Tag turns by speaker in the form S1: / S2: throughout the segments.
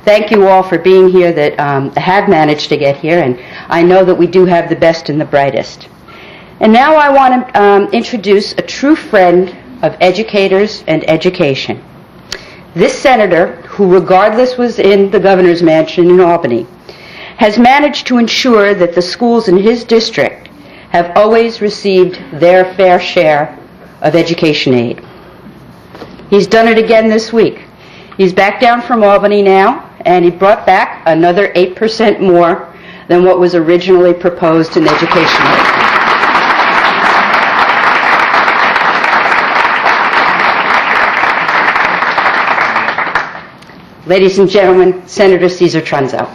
S1: thank you all for being here that have managed to get here, and I know that we do have the best and the brightest. And now I want to introduce a true friend of educators and education. This senator, who regardless was in the governor's mansion in Albany, has managed to ensure that the schools in his district have always received their fair share of education aid. He's done it again this week. He's back down from Albany now, and he brought back another 8% more than what was originally proposed in education aid. Ladies and gentlemen, Senator Caesar Trunzo.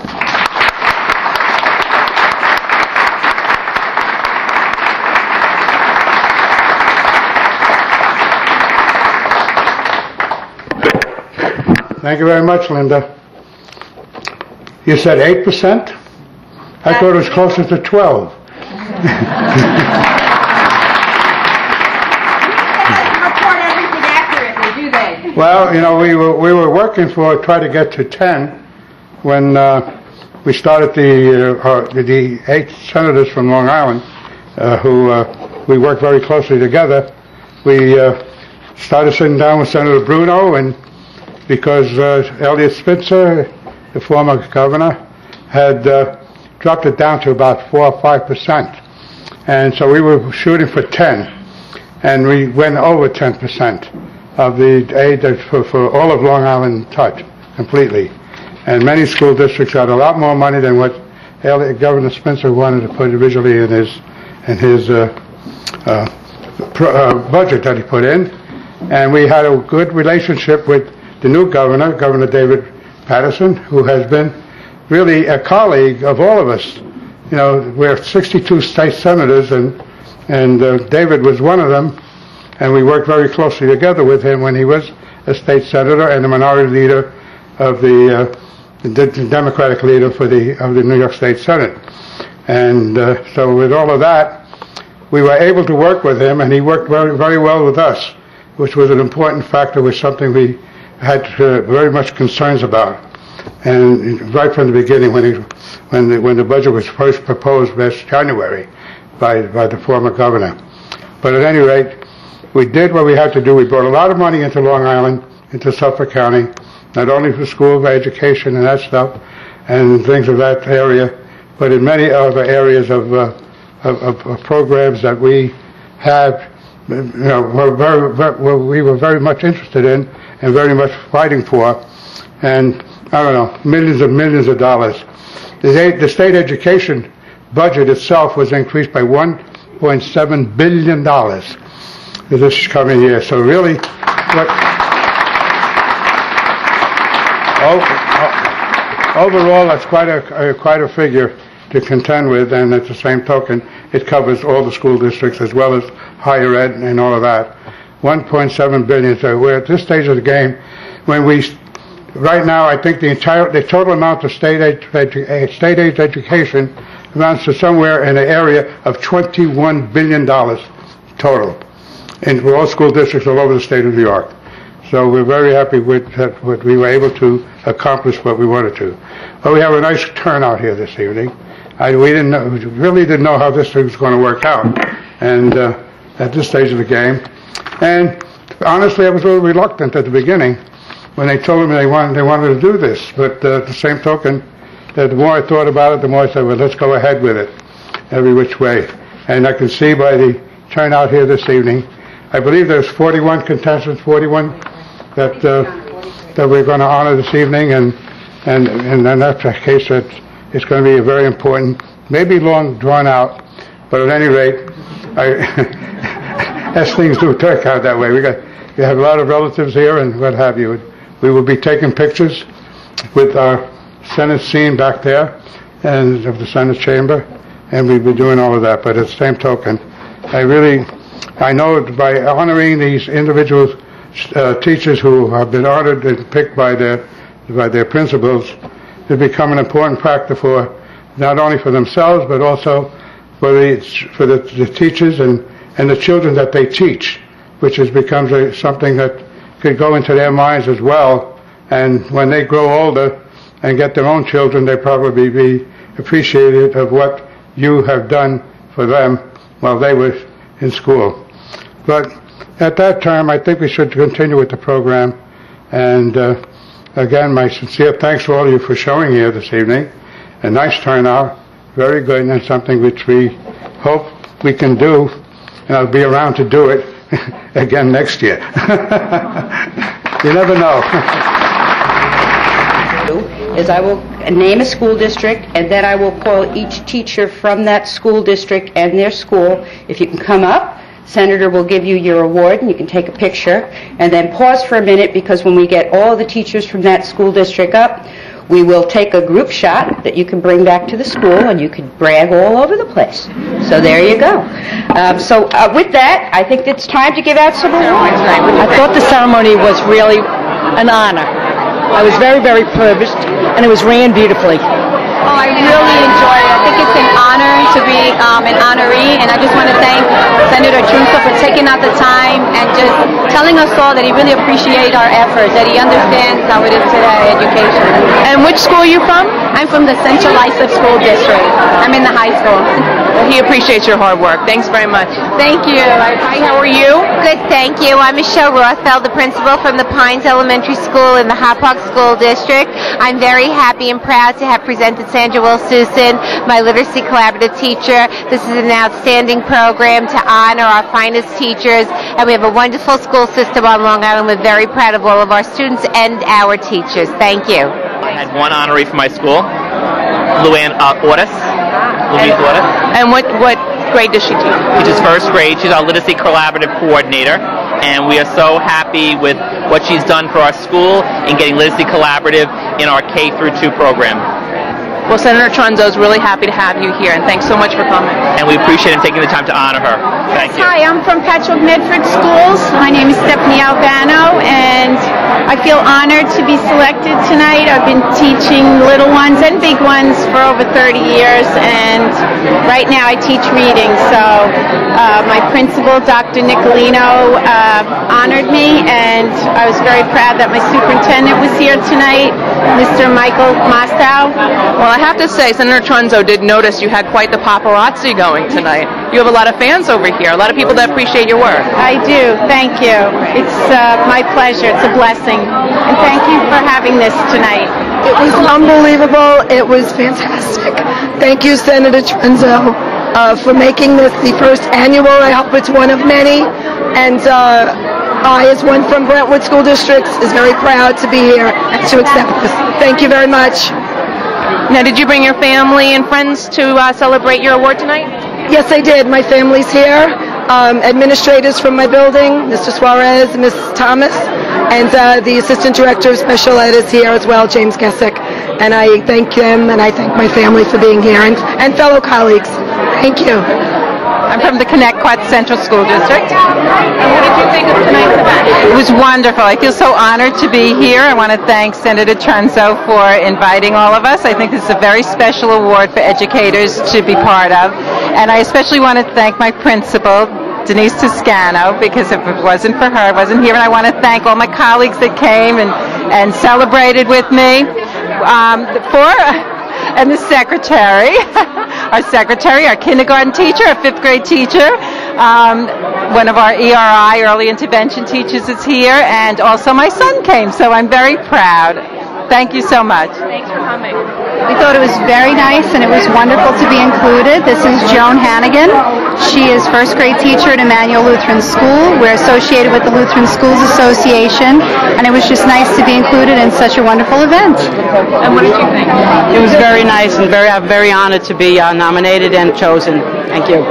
S2: Thank you very much, Linda. You said 8%? I thought it was closer to 12. Well, you know, we were working try to get to 10 when we started the 8 senators from Long Island who we worked very closely together. We started sitting down with Senator Bruno, and because Elliott Spitzer, the former governor, had dropped it down to about 4 or 5%. And so we were shooting for 10, and we went over 10% of the aid for all of Long Island touch completely. And many school districts got a lot more money than what Governor Spitzer wanted to put originally in his budget that he put in. And we had a good relationship with the new governor, Governor David Paterson, who has been really a colleague of all of us. You know, we're 62 state senators, and David was one of them, and we worked very closely together with him when he was a state senator and the minority leader of the Democratic leader of the New York State Senate. And so with all of that, we were able to work with him, and he worked very, very well with us, which was an important factor, was something we had very much concerns about. And right from the beginning, when the budget was first proposed last January by the former governor. But at any rate, we did what we had to do. We brought a lot of money into Long Island, into Suffolk County, not only for school education and that stuff, and things of that area, but in many other areas of programs that we have, you know, we were very much interested in and very much fighting for, and I don't know, millions and millions of dollars. The state education budget itself was increased by $1.7 billion this coming year. So really, overall, that's quite a figure to contend with, and at the same token, it covers all the school districts as well as higher ed and all of that. 1.7 billion. So we're at this stage of the game when right now, I think the total amount of state aid education amounts to somewhere in the area of $21 billion total for all school districts all over the state of New York. So we're very happy with what we were able to accomplish what we wanted to. But we have a nice turnout here this evening. We really didn't know how this thing was going to work out, and at this stage of the game. And honestly, I was a little reluctant at the beginning when they told me they wanted to do this. But at the same token, the more I thought about it, the more I said, well, let's go ahead with it, every which way. And I can see by the turnout here this evening, I believe there's 41 contestants, 41 that we're going to honor this evening, and in that case, it's going to be a very important, maybe long drawn out, but at any rate, as things do turn out that way. We have a lot of relatives here and what have you. We will be taking pictures with our Senate scene back there and of the Senate chamber, and we'll be doing all of that. But at the same token, I know by honoring these individual teachers who have been honored and picked by their principals, to become an important factor for not only for themselves but also for the teachers and the children that they teach, which becomes something that could go into their minds as well. And when they grow older, and get their own children, they'd probably be appreciative of what you have done for them while they were in school. But at that time, I think we should continue with the program. And again, my sincere thanks to all of you for showing here this evening. A nice turnout, very good, and something which we hope we can do, and I'll be around to do it again next year. You never know.
S1: Is I will name a school district, and then I will call each teacher from that school district and their school. If you can come up, Senator will give you your award, and you can take a picture, and then pause for a minute, because when we get all the teachers from that school district up, we will take a group shot that you can bring back to the school, and you can brag all over the place. So there you go. With that, I think it's time to give out some awards.
S3: I thought the ceremony was really an honor. I was very, very privileged, and it was ran beautifully.
S4: Oh, I really enjoyed it. I think it's an honor to be an honoree, and I just want to thank Senator Trunzo for taking out the time and just telling us all that he really appreciates our efforts, that he understands how it is today, education.
S5: And which school are you from?
S4: I'm from the Central Islip School District. I'm in the high school.
S5: Well, he appreciates your hard work. Thanks very much.
S4: Thank you.
S5: Hi, how are you?
S6: Good, thank you. I'm Michelle Rothfeld, the principal from the Pines Elementary School in the Hop Park School District. I'm very happy and proud to have presented Sandra Will-Susan, my literacy collaborative teacher. This is an outstanding program to honor our finest teachers, and we have a wonderful school system on Long Island. We're very proud of all of our students and our teachers. Thank you.
S7: I had one honoree from my school, Louise Ortis.
S5: And what grade does she teach?
S7: Teaches first grade. She's our literacy collaborative coordinator, and we are so happy with what she's done for our school in getting literacy collaborative in our K through 2 program.
S5: Well, Senator Trunzo is really happy to have you here, and thanks so much for coming.
S7: And we appreciate him taking the time to honor her. Thank you.
S4: Hi, I'm from Patchogue Medford Schools. My name is Stephanie Albano, and I feel honored to be selected tonight. I've been teaching little ones and big ones for over 30 years, and right now I teach reading. So my principal, Dr. Nicolino, honored me, and I was very proud that my superintendent was here tonight, Mr. Michael Mostow.
S5: Well, I have to say, Senator Trunzo did notice you had quite the paparazzi going tonight. You have a lot of fans over here, a lot of people that appreciate your work.
S4: I do. Thank you. It's my pleasure. It's a blessing. And thank you for having this tonight.
S8: It was unbelievable. It was fantastic. Thank you, Senator Trunzo, for making this the first annual. I hope it's one of many. And I, as one from Brentwood School Districts, is very proud to be here and to accept this. Thank you very much.
S5: Now, did you bring your family and friends to celebrate your award tonight?
S8: Yes, I did. My family's here. Administrators from my building, Mr. Suarez, Ms. Thomas, and the Assistant Director of Special Ed is here as well, James Gessick. And I thank them, and I thank my family for being here, and fellow colleagues. Thank you.
S3: I'm from the Connecticut Central School District.
S5: And what did you think of tonight's event?
S3: It was wonderful. I feel so honored to be here. I want to thank Senator Trunzo for inviting all of us. I think this is a very special award for educators to be part of. And I especially want to thank my principal, Denise Toscano, because if it wasn't for her, I wasn't here. And I want to thank all my colleagues that came and celebrated with me. And the secretary, our kindergarten teacher, our 5th grade teacher, one of our ERI, early intervention teachers is here, and also my son came, so I'm very proud. Thank you so much.
S5: Thanks for coming.
S4: We thought it was very nice, and it was wonderful to be included. This is Joan Hannigan. She is 1st grade teacher at Emmanuel Lutheran School. We're associated with the Lutheran Schools Association, and it was just nice to be included in such a wonderful event.
S5: And what did you think?
S3: It was very nice, and I'm very honored to be nominated and chosen. Thank you.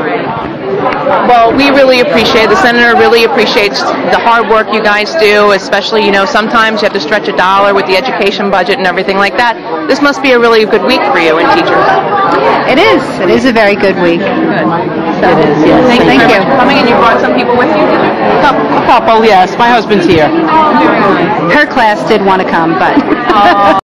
S5: Well, we really appreciate it. The Senator really appreciates the hard work you guys do, especially, sometimes you have to stretch a dollar with the education budget and everything like that. This must be a really good week for you and teachers.
S4: It is. It is a very good week.
S5: Good.
S4: So, it is, yes.
S5: Thank you
S4: Thank
S5: very
S4: you.
S5: much for coming, and you brought some people with you, did you?
S3: A couple, yes. My husband's here.
S4: Her class did want to come, but...